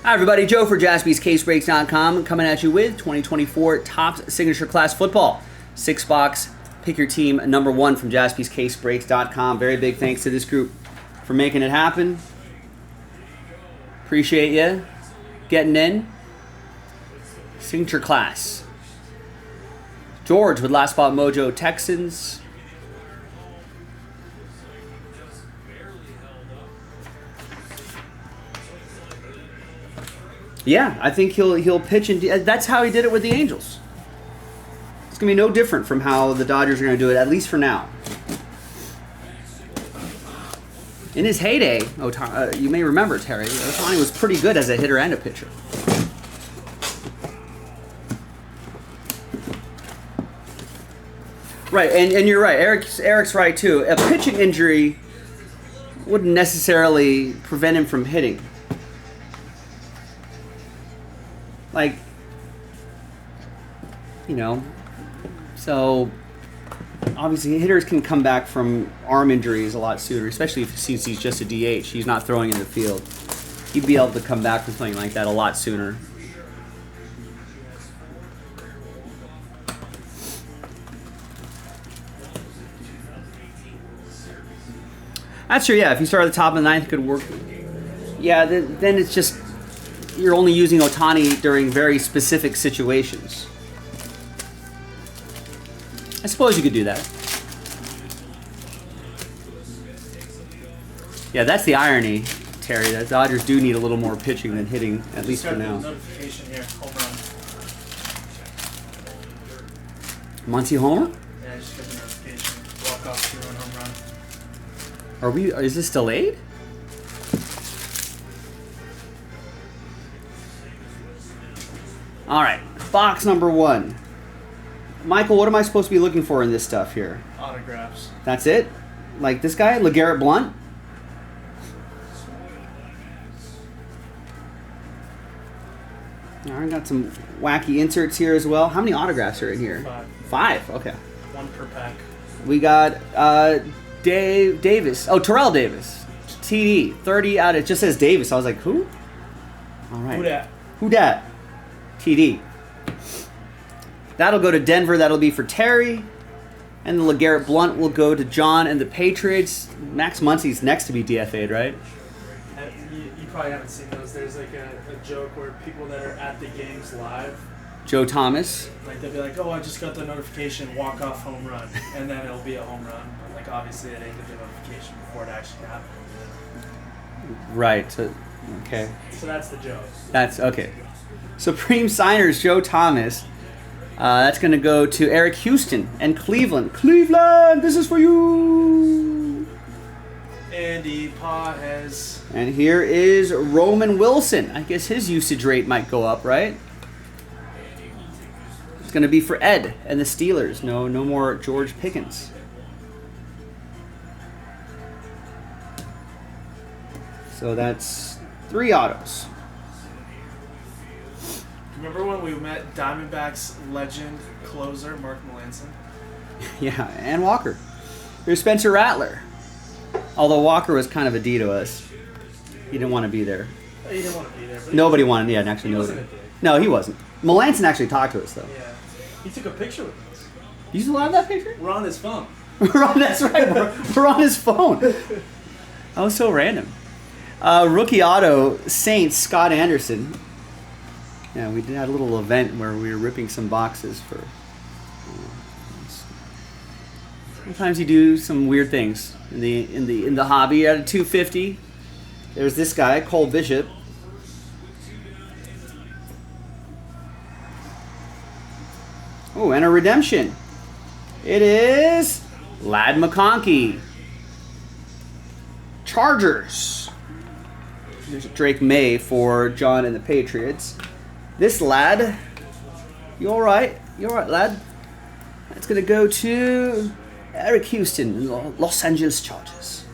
Hi everybody, Joe for jaspyscasebreaks.com coming at you with 2024 Topps Signature Class Football. 6-box, pick your team number 1 from jaspyscasebreaks.com. Very big thanks to this group for making it happen. Appreciate you getting in. Signature Class. George with Last Spot Mojo Texans. Yeah, I think he'll pitch, and that's how he did it with the Angels. It's going to be no different from how the Dodgers are going to do it, at least for now. In his heyday, you may remember, Terry, Ohtani was pretty good as a hitter and a pitcher. Right, and you're right. Eric's right, too. A pitching injury wouldn't necessarily prevent him from hitting. Like, you know, so obviously hitters can come back from arm injuries a lot sooner, especially since he's just a DH. He's not throwing in the field. He'd be able to come back from something like that a lot sooner. That's true, yeah. If you start at the top of the ninth, it could work. Yeah, then it's just... you're only using Ohtani during very specific situations. I suppose you could do that. Yeah, that's the irony, Terry. That Dodgers do need a little more pitching than hitting, at least for now. Notification here, home run. Muncie homer? Yeah, I just got the notification. Walk off, 2-run home run. Is this delayed? All right, box number 1. Michael, what am I supposed to be looking for in this stuff here? Autographs. That's it? Like this guy, LeGarrette Blount? All right, got some wacky inserts here as well. How many autographs are in here? 5. 5, okay. 1 per pack. We got Dave Davis. Oh, Terrell Davis. TD, 30 out of, it just says Davis. I was like, who? All right. Who dat? Who dat? TD. That'll go to Denver. That'll be for Terry. And the LeGarrette Blount will go to John and the Patriots. Max Muncy's next to be DFA'd, right? You probably haven't seen those. There's like a joke where people that are at the games live, Joe Thomas. like they'll be like, oh, I just got the notification, walk off home run. And then it'll be a home run. But like obviously they didn't get the notification before it actually happened. Right. So, okay. So that's the joke. That's okay. Supreme Signers, Joe Thomas. That's going to go to Eric Houston and Cleveland. Cleveland, this is for you. Andy Paez. And here is Roman Wilson. I guess his usage rate might go up, right? It's going to be for Ed and the Steelers. No more George Pickens. So that's 3 autos. Remember when we met Diamondbacks legend closer Mark Melanson? Yeah, and Walker. There's Spencer Rattler. Although Walker was kind of a D to us. He didn't want to be there. He didn't want to be there. But Nobody wanted, yeah, actually he nobody. wasn't a dick. No, he wasn't. Melanson actually talked to us, though. Yeah. He took a picture with us. You still have that picture? We're on his phone. That's right. We're on his phone. That was so random. Rookie auto, Saints, Scott Anderson. Yeah, we did have a little event where we were ripping some boxes for... sometimes you do some weird things in the hobby. At a 250, there's this guy, Cole Bishop. Oh, and a redemption. It is Ladd McConkey. Chargers. There's Drake May for John and the Patriots. This lad, you all right? You all right, lad? That's going to go to Eric Houston, Los Angeles Chargers.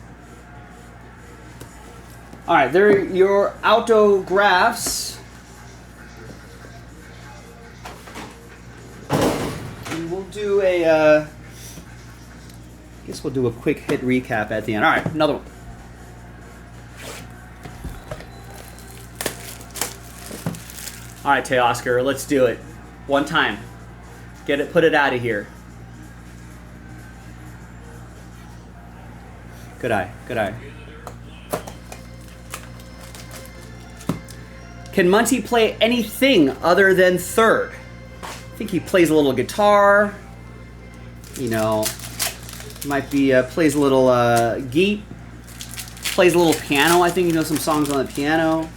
All right, there are your autographs. And we'll do a, I guess we'll do a quick hit recap at the end. All right, another one. All right, Teoscar, let's do it. One time. Get it, put it out of here. Good eye, good eye. Can Muncie play anything other than third? I think he plays a little guitar. You know, might be plays a little geet. Plays a little piano. I think he knows some songs on the piano.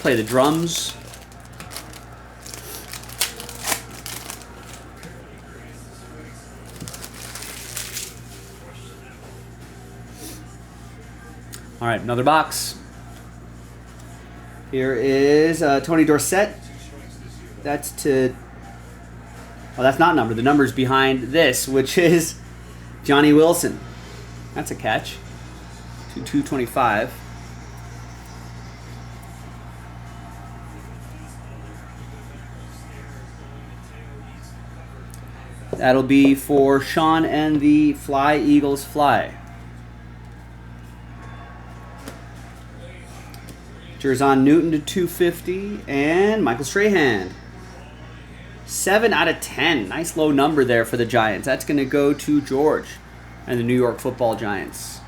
Play the drums. All right, another box. Here is Tony Dorsett. That's to... Oh, that's not numbered. The number's behind this, which is Johnny Wilson. That's a catch. 2/225. That'll be for Sean and the Fly Eagles Fly. Jerzon Newton to 250, and Michael Strahan. 7 out of 10. Nice low number there for the Giants. That's going to go to George and the New York Football Giants.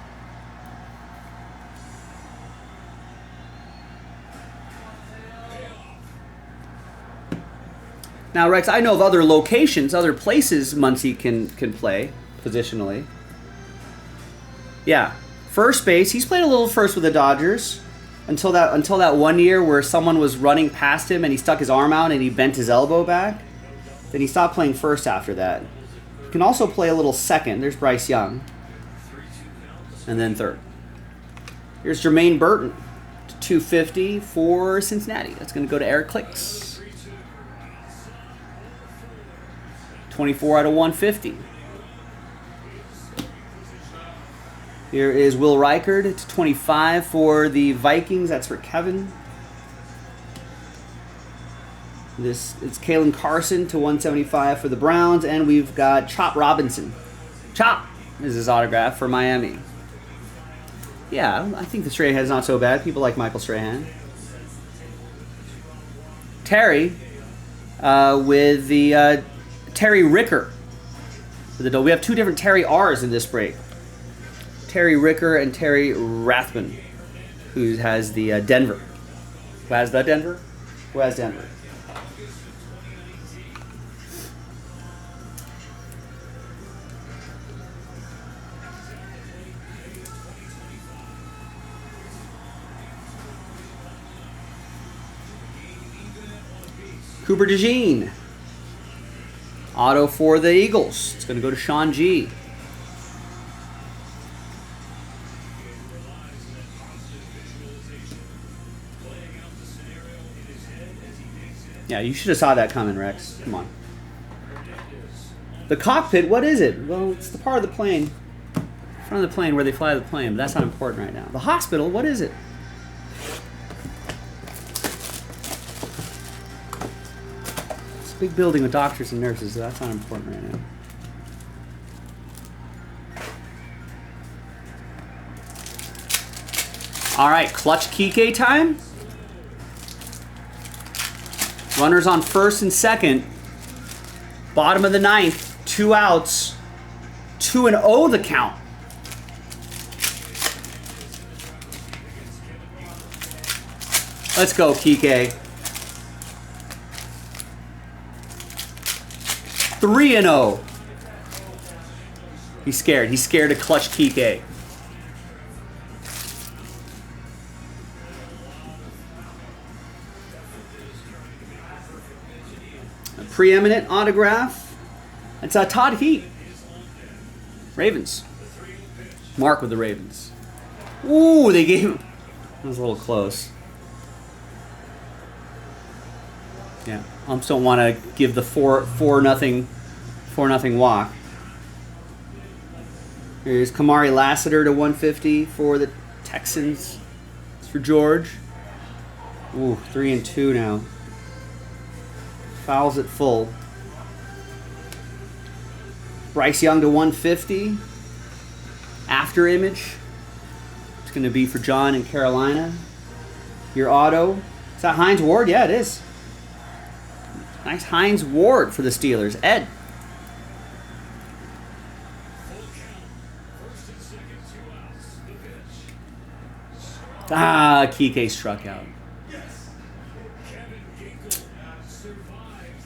Now, Rex, I know of other locations, other places Muncie can play positionally. Yeah, first base. He's played a little first with the Dodgers. Until that 1 year where someone was running past him and he stuck his arm out and he bent his elbow back. Then he stopped playing first after that. He can also play a little second. There's Bryce Young. And then third. Here's Jermaine Burton to 250 for Cincinnati. That's going to go to Eric Clicks. 24 out of 150. Here is Will Reichard to 25 for the Vikings. That's for Kevin. This is Kalen Carson to 175 for the Browns. And we've got Chop Robinson. Chop is his autograph for Miami. Yeah, I think the Strahan's not so bad. People like Michael Strahan. Terry with the Terry Ricker. We have two different Terry R's in this break. Terry Ricker and Terry Rathman, who has the Denver. Who has the Denver? Who has Denver? Cooper DeJean. Auto for the Eagles. It's going to go to Sean G. Yeah, you should have saw that coming, Rex. Come on. The cockpit, what is it? Well, it's the part of the plane. Front of the plane where they fly the plane, but that's not important right now. The hospital, what is it? It's a big building with doctors and nurses, so that's not important right now. All right, clutch Kike time. Runners on first and second. Bottom of the ninth. 2 outs. 2-0 the count. Let's go, Kike. 3-0. He's scared. He's scared to clutch Kike. Preeminent autograph. It's Todd Heat. Ravens. Mark with the Ravens. Ooh, they gave him. That was a little close. Yeah, umps don't want to give the 4-0 walk. Here's Kamari Lassiter to 150 for the Texans. It's for George. Ooh, 3-2 now. Fouls it full. Bryce Young to 150. after image. It's going to be for John in Carolina. Your auto. Is that Hines Ward? Yeah, it is. Nice Hines Ward for the Steelers. Ed. Kike struck out.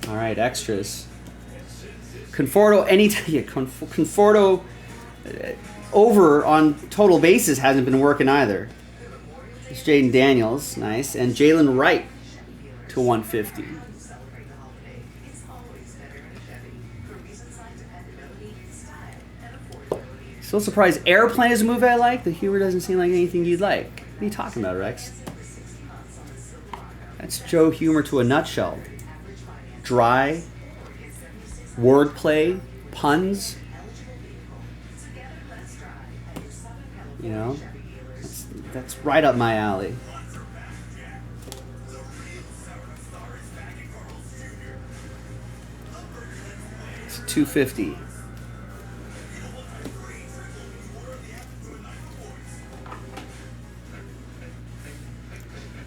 All right, extras. Conforto, Conforto over on total bases hasn't been working either. It's Jaden Daniels, nice. And Jalen Wright to 150. Still surprised Airplane is a movie I like. The humor doesn't seem like anything you'd like. What are you talking about, Rex? That's Joe humor to a nutshell. Dry, wordplay, puns. You know, that's right up my alley. It's 250.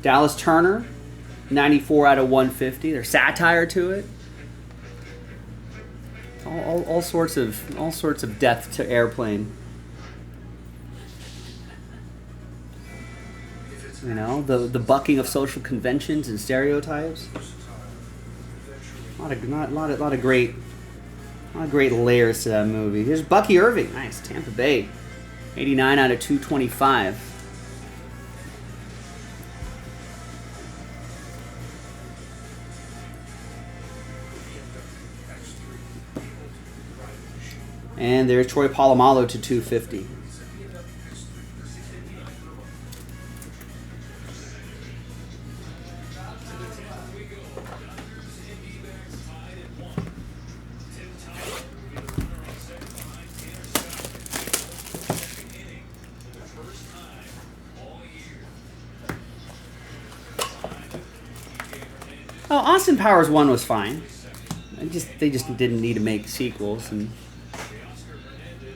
Dallas Turner, 94 out of 150. There's satire to it. All sorts of death to Airplane. You know, the bucking of social conventions and stereotypes. A lot of great layers to that movie. Here's Bucky Irving, nice, Tampa Bay, 89 out of 225. And there's Troy Polamalu to 250. Oh, Austin Powers 1 was fine. They just didn't need to make sequels, and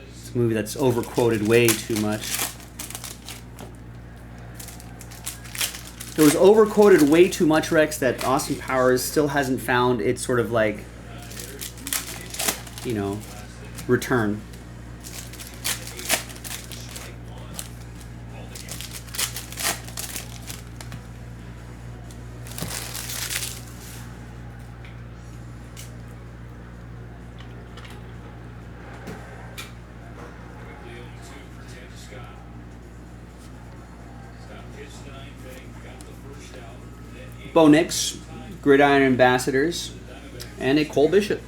it's a movie that's overquoted way too much. It was overquoted way too much, Rex, that Austin Powers still hasn't found its sort of like, you know, return. Bo Nix, Gridiron Ambassadors, and a Cole Bishop.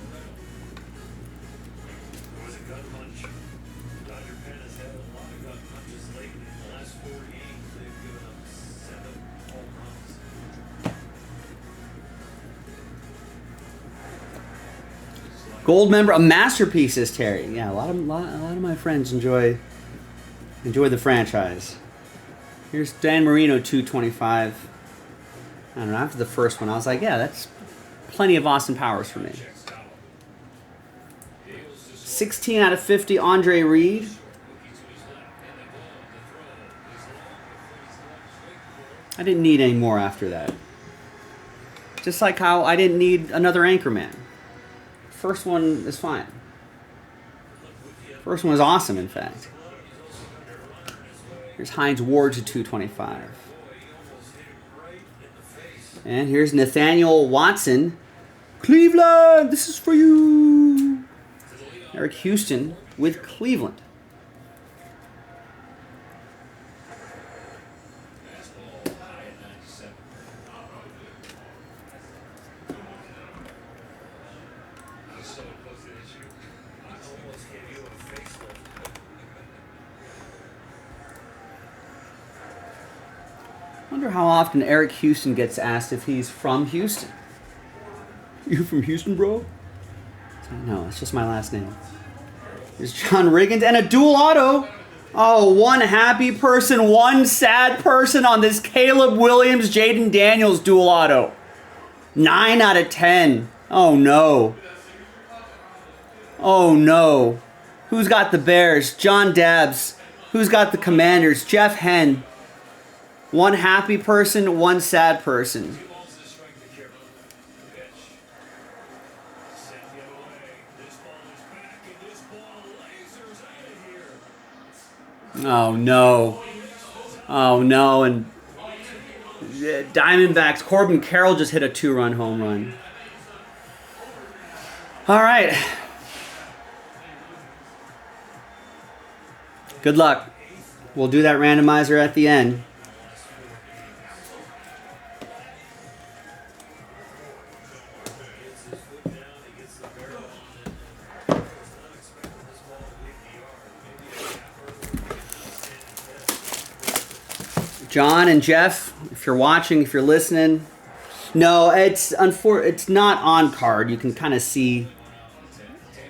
Gold member, a masterpiece, is Terry. Yeah, a lot of my friends enjoy the franchise. Here's Dan Marino, 225. I don't know, after the first one, I was like, yeah, that's plenty of Austin Powers for me. 16 out of 50, Andre Reed. I didn't need any more after that. Just like how I didn't need another Anchorman. First one is fine. First one was awesome, in fact. Here's Hines Ward to 225. And here's Nathaniel Watson. Cleveland, this is for you. Eric Houston with Cleveland. I wonder how often Eric Houston gets asked if he's from Houston. You from Houston, bro? No, it's just my last name. There's John Riggins and a dual auto. Oh, one happy person, one sad person on this Caleb Williams, Jaden Daniels dual auto. 9 out of 10. Oh, no. Oh, no. Who's got the Bears? John Dabbs. Who's got the Commanders? Jeff Henn. One happy person, one sad person. Oh no. Oh no. And Diamondbacks, Corbin Carroll just hit a 2-run home run. All right. Good luck. We'll do that randomizer at the end. John and Jeff, if you're watching, if you're listening, no, it's not on card. You can kind of see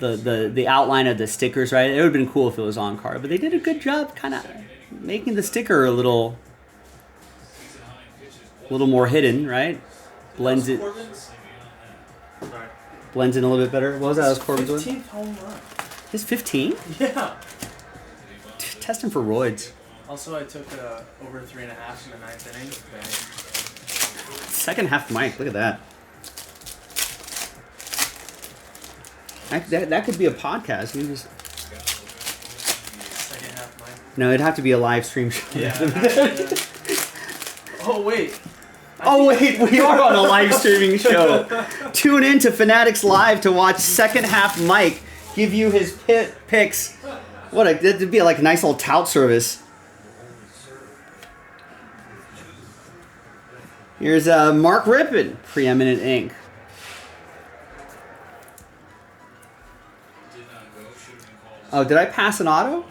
the outline of the stickers, right? It would have been cool if it was on card, but they did a good job kind of making the sticker a little more hidden, right? Blends in a little bit better. What was that? That was Corbin's 15th home run. His 15? Yeah. Test him for roids. Also, I took over 3.5 in the 9th inning. Second half Mike, look at that. That could be a podcast. You just... Second half Mike. No, it'd have to be a live stream show. Yeah. Oh, wait. We are on a live streaming show. Tune in to Fanatics Live to watch second half Mike give you his picks. That'd be like a nice little tout service. Here's Mark Rippon, Preeminent Ink. Oh, did I pass an auto?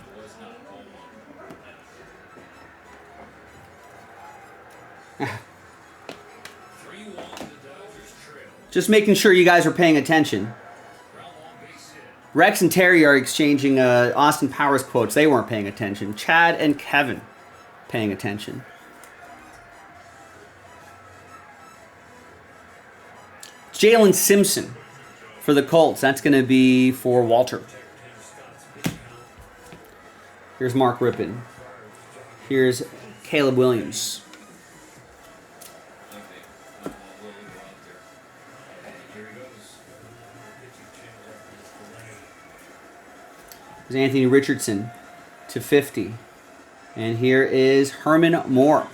Just making sure you guys are paying attention. Rex and Terry are exchanging Austin Powers quotes. They weren't paying attention. Chad and Kevin paying attention. Jalen Simpson for the Colts. That's going to be for Walter. Here's Mark Rippon. Here's Caleb Williams. Here's Anthony Richardson /50. And here is Herman Moore.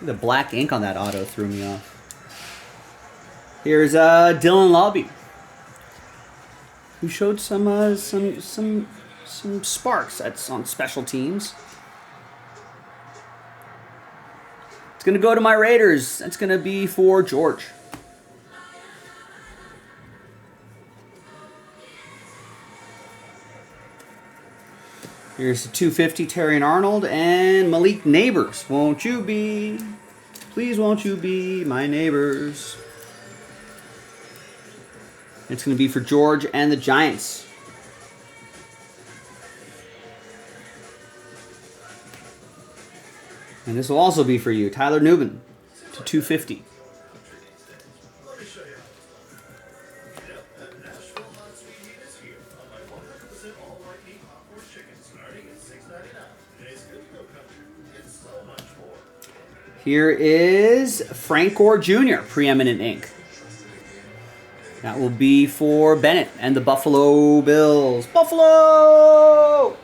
The black ink on that auto threw me off. Here's Dylan Lobby, who showed some sparks on special teams. It's gonna go to my Raiders. That's gonna be for George. Here's the 250 Terry and Arnold and Malik Neighbors. Won't you be? Please won't you be my neighbors? It's going to be for George and the Giants. And this will also be for you, Tyler Newman /250. Here is Frank Gore Jr., Preeminent Ink. That will be for Bennett and the Buffalo Bills. Buffalo!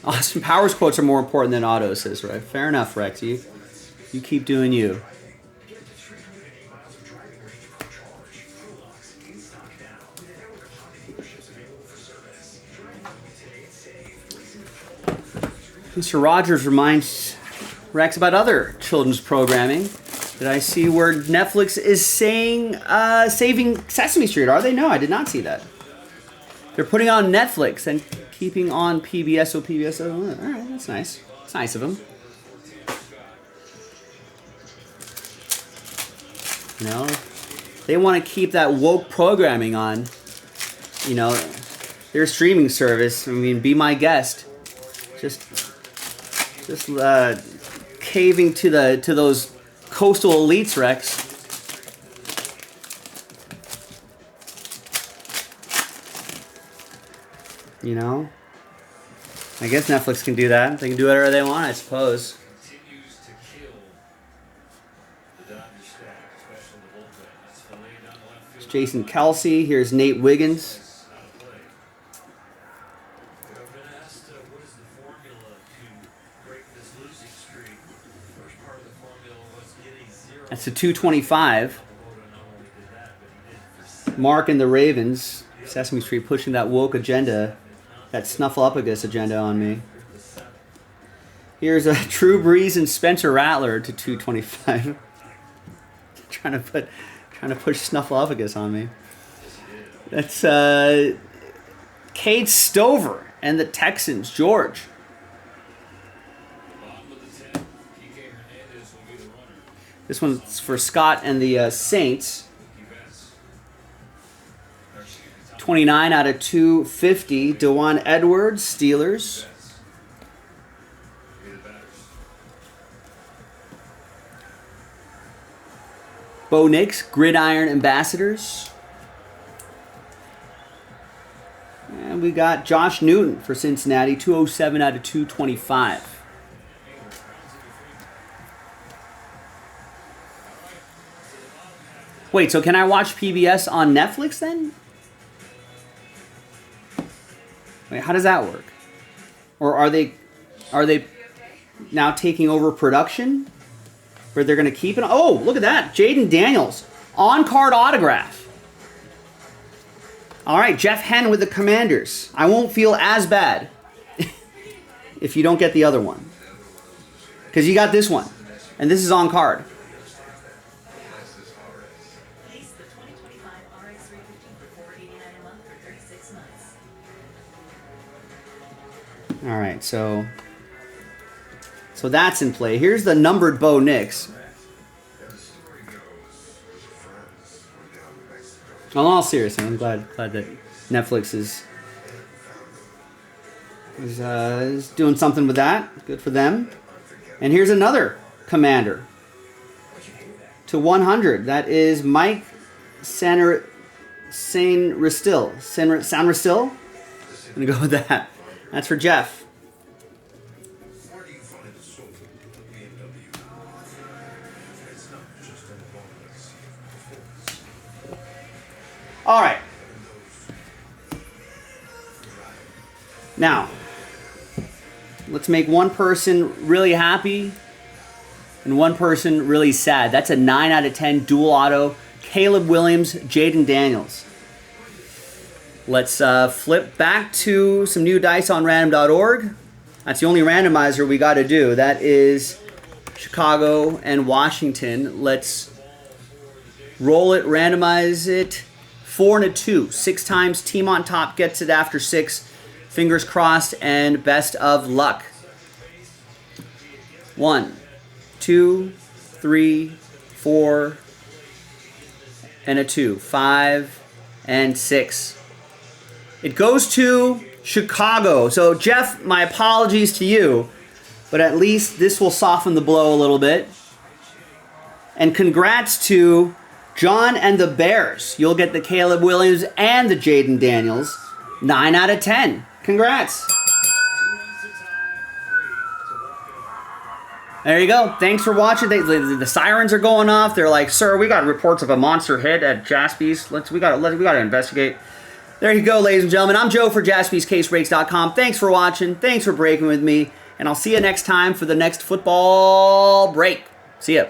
Austin Powers quotes are more important than autos, says Rex. Fair enough, Rex. You keep doing you. Mr. Rogers reminds Rex about other children's programming that I see where Netflix is saying saving Sesame Street. Are they? No, I did not see that. They're putting it on Netflix and keeping on PBS. So PBS. All right, that's nice. It's nice of them. You know, they want to keep that woke programming on. You know, their streaming service. I mean, be my guest. Just caving to those coastal elites, Rex. You know, I guess Netflix can do that. They can do whatever they want, I suppose. It's Jason Kelsey. Here's Nate Wiggins. That's a 225. Mark and the Ravens. Sesame Street pushing that woke agenda, that Snuffleupagus agenda on me. Here's a Drew Brees and Spencer Rattler to 225. trying to push Snuffleupagus on me. That's Cade Stover and the Texans. George. This one's for Scott and the Saints. 29 out of 250. Dewan Edwards, Steelers. Bo Nix, Gridiron Ambassadors. And we got Josh Newton for Cincinnati, 207 out of 225. Wait, so can I watch PBS on Netflix then? Wait, how does that work? Or are they now taking over production? Where they're going to keep it? Oh, look at that. Jaden Daniels. On-card autograph. All right, Jeff Henn with the Commanders. I won't feel as bad if you don't get the other one. Because you got this one. And this is on-card. All right, so that's in play. Here's the numbered Bo Nix. In all seriousness, I'm glad that Netflix is doing something with that. Good for them. And here's another Commander to 100. That is Mike Sanristil. I'm gonna go with that. That's for Jeff. All right. Now, let's make one person really happy and one person really sad. That's a 9 out of 10 dual auto. Caleb Williams, Jaden Daniels. Let's flip back to some new dice on random.org. That's the only randomizer we got to do. That is Chicago and Washington. Let's roll it, randomize it. 4 and a 2. 6 times. Team on top gets it after 6. Fingers crossed and best of luck. 1, 2, 3, 4, and a 2. 5 and 6. It goes to Chicago. So, Jeff, my apologies to you, but at least this will soften the blow a little bit. And congrats to John and the Bears. You'll get the Caleb Williams and the Jaden Daniels. 9 out of 10. Congrats. There you go. Thanks for watching. The sirens are going off. They're like, "Sir, we got reports of a monster hit at Jaspy's. We got to investigate." There you go, ladies and gentlemen. I'm Joe for JaspysCaseBreaks.com. Thanks for watching. Thanks for breaking with me. And I'll see you next time for the next football break. See ya.